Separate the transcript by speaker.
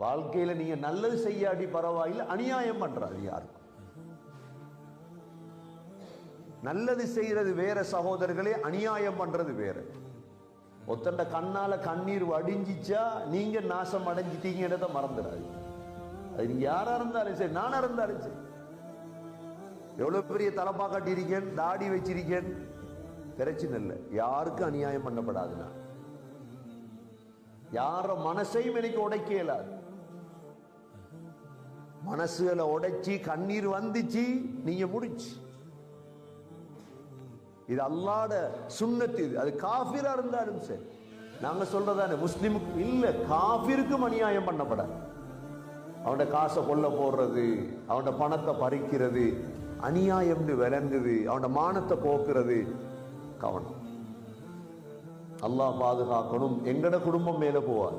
Speaker 1: வாழ்க்கையில நீங்க நல்லது செய்யாடி பரவாயில்லை, அநியாயம் பண்றாரு யாருக்கும். நல்லது செய்யறது வேற சகோதரர்களே, அநியாயம் பண்றது வேற. ஒத்தண்ட கண்ணால கண்ணீர் வடிஞ்சிச்சா நீங்க நாசம் அடைஞ்சிட்டீங்கிறத மறந்துடாது. அது நீங்க யாரா இருந்தாலும் சரி, நானா இருந்தாலும் சரி. எவ்வளவு பெரிய தலப்பா கட்டியிருக்கேன், தாடி வச்சிருக்கேன், பிரச்சனை இல்லை. யாருக்கும் அநியாயம் பண்ணப்படாதுன்னா யார மனசையும் எனக்கு உடைக்க இயலாது. மனசுகளை உடைச்சி கண்ணீர் வந்துச்சு, நீங்க முடிச்சு. இது அல்லாஹ்வுடைய சுன்னத். இது அது காஃபிரா இருந்தாலும் சரி. நாங்க சொல்றதானே, முஸ்லிமுக்கு இல்ல, காஃபிருக்கும் அநியாயம் பண்ணப்படாது. அவனோட காசை கொள்ள போடுறது, அவனோட பணத்தை பறிக்கிறது அநியாயம்னு விளங்குது. அவனோட மானத்தை போக்குறது கவனம். அல்லாஹ் பாதுகாக்கணும். எங்கட குடும்பம் மேல போவார்.